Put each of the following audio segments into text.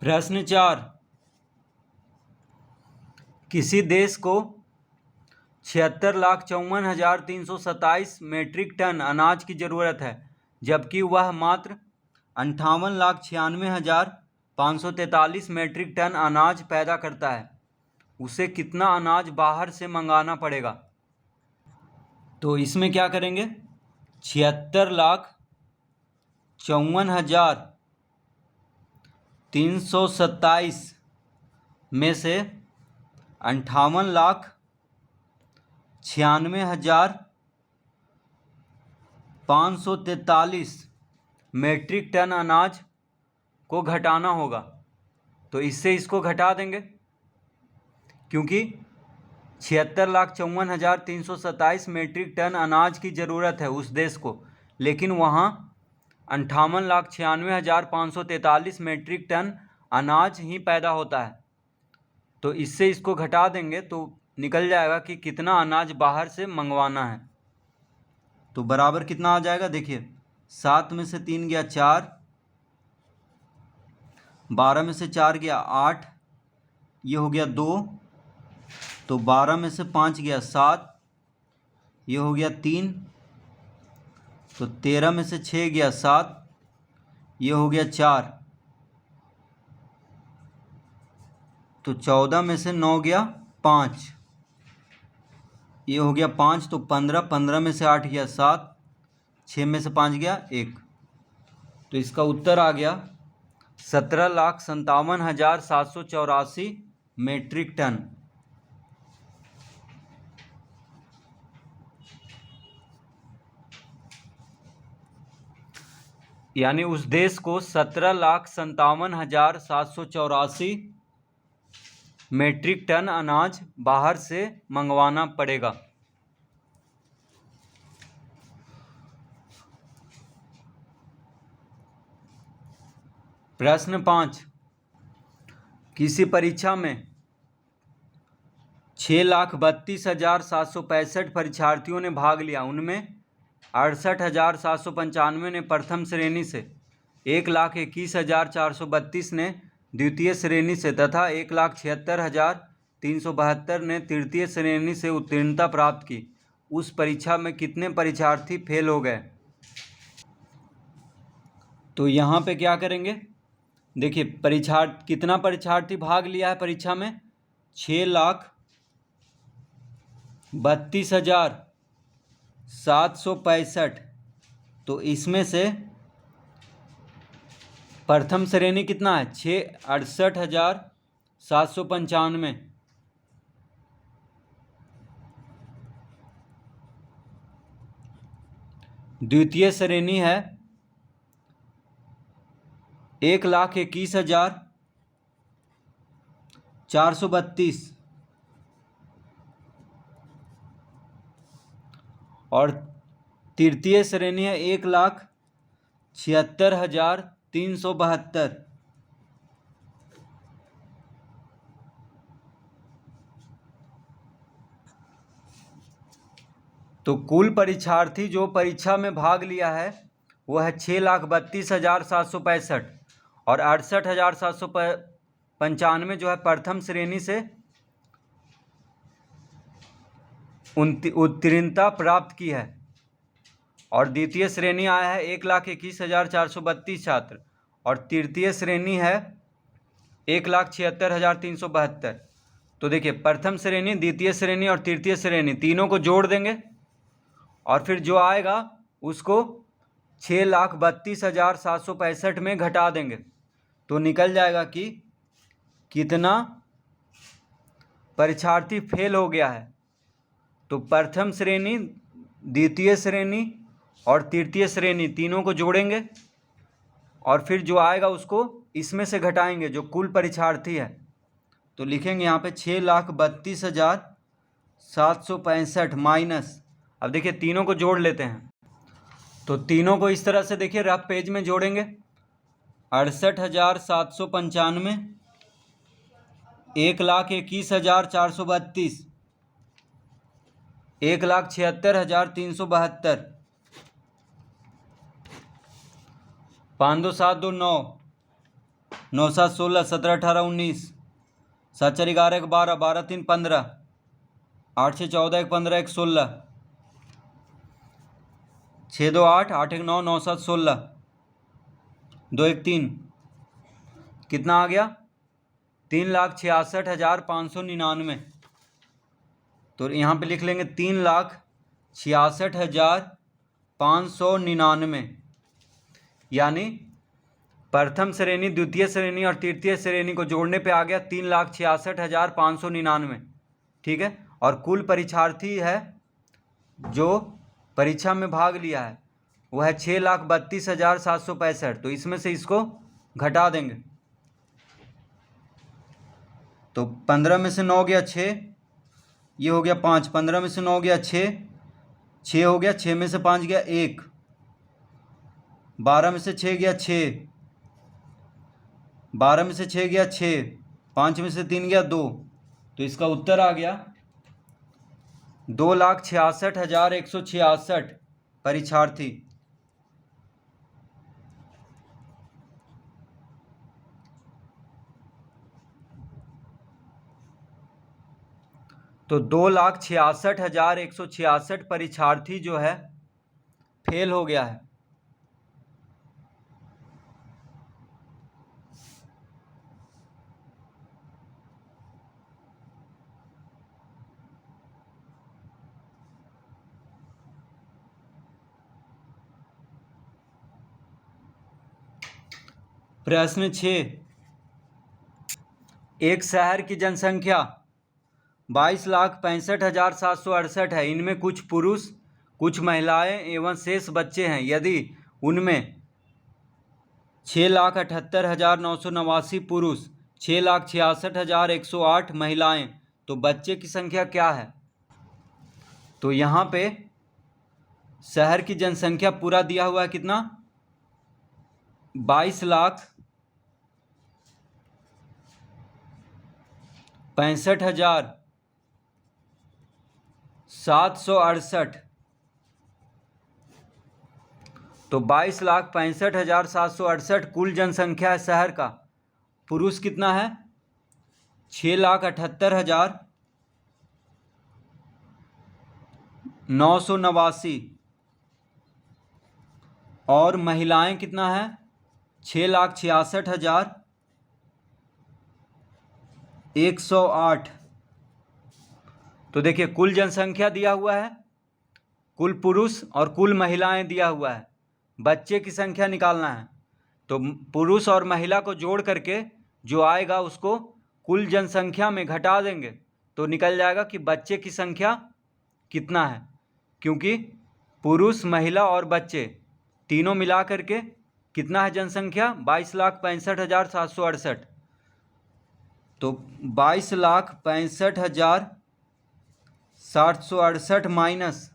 प्रश्न 4। किसी देश को 76,54,327 मीट्रिक टन अनाज की ज़रूरत है, जबकि वह मात्र 58,96,543 मीट्रिक टन अनाज पैदा करता है। उसे कितना अनाज बाहर से मंगाना पड़ेगा? तो इसमें क्या करेंगे, 76,54,327 में से 58,96,543 मीट्रिक टन अनाज को घटाना होगा। तो इससे इसको घटा देंगे, क्योंकि 76,54,327 मीट्रिक टन अनाज की ज़रूरत है उस देश को, लेकिन वहाँ 58,96,543 मीट्रिक टन अनाज ही पैदा होता है। तो इससे इसको घटा देंगे तो निकल जाएगा कि कितना अनाज बाहर से मंगवाना है। तो बराबर कितना आ जाएगा, देखिए 7 में से 3 गया 4, 12 में से 4 गया 8, ये हो गया 2, तो 12 में से 5 गया 7, ये हो गया 3, तो 13 में से 6 गया 7, ये हो गया 4, तो 14 में से 9 गया 5, ये हो गया 5, तो 15, 15 में से 8 गया 7, 6 में से 5 गया 1। तो इसका उत्तर आ गया 17,57,784 मीट्रिक टन। यानी उस देश को 17,57,784 मीट्रिक टन अनाज बाहर से मंगवाना पड़ेगा। प्रश्न 5। किसी परीक्षा में 6,32,765 परीक्षार्थियों ने भाग लिया। उनमें 68,795 ने प्रथम श्रेणी से, 1,21,432 ने द्वितीय श्रेणी से तथा 1,76,372 ने तृतीय श्रेणी से उत्तीर्णता प्राप्त की। उस परीक्षा में कितने परीक्षार्थी फेल हो गए? तो यहाँ पे क्या करेंगे, देखिए कितना परीक्षार्थी भाग लिया है परीक्षा में, 6,32,765। तो इसमें से प्रथम श्रेणी कितना है, 68,795। द्वितीय श्रेणी है 1,21,432 और तृतीय श्रेणी है 1,76,372। तो कुल परीक्षार्थी जो परीक्षा में भाग लिया है वह है 6,32,765 और 68,795 जो है प्रथम श्रेणी से उत्तीर्णता प्राप्त की है। और द्वितीय श्रेणी आया है 1,21,432 छात्र और तृतीय श्रेणी है 1,76,372। तो देखिए प्रथम श्रेणी, द्वितीय श्रेणी और तृतीय श्रेणी तीनों को जोड़ देंगे और फिर जो आएगा उसको 6,32,765 में घटा देंगे तो निकल जाएगा कि कितना परीक्षार्थी फेल हो गया है। तो प्रथम श्रेणी, द्वितीय श्रेणी और तृतीय श्रेणी तीनों को जोड़ेंगे और फिर जो आएगा उसको इसमें से घटाएंगे जो कुल परीक्षार्थी है। तो लिखेंगे यहाँ पे 6,32,765 माइनस, अब देखिए तीनों को जोड़ लेते हैं। तो तीनों को इस तरह से देखिए रफ पेज में जोड़ेंगे, 68,795, 1,21,432, 1,76,372, 5 2 7 2 9, 9 7 16, 17 18 19, 7 4 11 12, 12 3 15, 8 6 14 1 15 1 16, 6 2 8, 8 1 9, 9 7 16, 2 1 3, कितना आ गया 3,66,599। तो यहाँ पे लिख लेंगे 3,66,599, यानी प्रथम श्रेणी, द्वितीय श्रेणी और तृतीय श्रेणी को जोड़ने पे आ गया 3,66,599। ठीक है, और कुल परीक्षार्थी है जो परीक्षा में भाग लिया है वह है 6,32,765। तो इसमें से इसको घटा देंगे, तो 15 में से 9 गया 6, ये हो गया 5, 15 में से 9 गया 6, 6 हो गया, 6 में से 5 गया 1, 12 में से 6 गया 6, 12 में से 6 गया 6, 5 में से 3 गया 2। तो इसका उत्तर आ गया 2,66,166 परीक्षार्थी। तो 2,66,166 परीक्षार्थी जो है फेल हो गया है। प्रश्न 6, एक शहर की जनसंख्या 22,65,768 है। इनमें कुछ पुरुष, कुछ महिलाएं एवं शेष बच्चे हैं। यदि उनमें 6,78,989 पुरुष, 6,66,108 महिलाएं, तो बच्चे की संख्या क्या है? तो यहाँ पे शहर की जनसंख्या पूरा दिया हुआ है कितना, 22,65,768। तो 22,65,768 कुल जनसंख्या है शहर का। पुरुष कितना है 6,78,989 और महिलाएं कितना है 6,66,108। तो देखिए कुल जनसंख्या दिया हुआ है, कुल पुरुष और कुल महिलाएं दिया हुआ है, बच्चे की संख्या निकालना है। तो पुरुष और महिला को जोड़ करके जो आएगा उसको कुल जनसंख्या में घटा देंगे तो निकल जाएगा कि बच्चे की संख्या कितना है, क्योंकि पुरुष, महिला और बच्चे तीनों मिला करके कितना है जनसंख्या 22,65,768। तो 22,65,768 माइनस,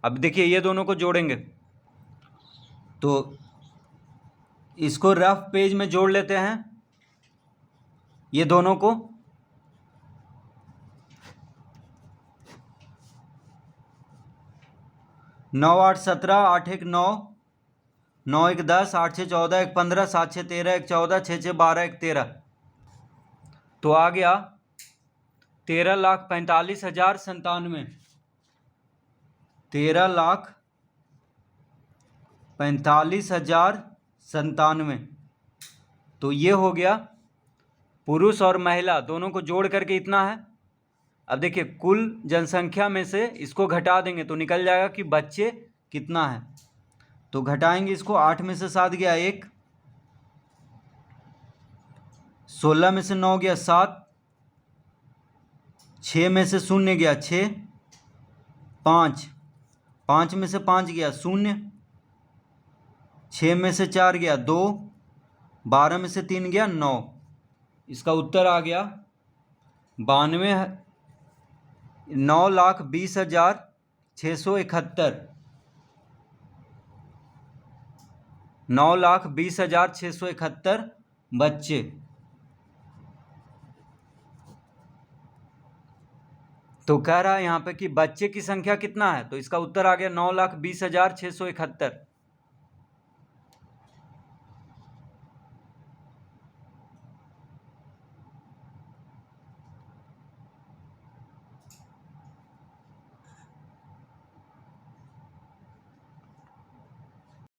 अब देखिए ये दोनों को जोड़ेंगे तो इसको रफ पेज में जोड़ लेते हैं, ये दोनों को। 9 8 17, 8 1 9, 9 1 10, 8 6 14, 1 15, 7 6 13, 1 14, 6 6 12, 1 13। तो आ गया 13,45,097, 13,45,097। तो ये हो गया पुरुष और महिला दोनों को जोड़ करके इतना है। अब देखिए कुल जनसंख्या में से इसको घटा देंगे तो निकल जाएगा कि बच्चे कितना है। तो घटाएंगे इसको, 8 में से 7 गया 1, 16 में से 9 गया 7, 6 में से 0 गया 6, 5, 5 में से 5 गया 0, 6 में से 4 गया 2, 12 में से 3 गया 9। इसका उत्तर आ गया 9,20,671, 9,20,671 बच्चे। तो कह रहा है यहाँ पे कि बच्चे की संख्या कितना है, तो इसका उत्तर आ गया 9,20,671।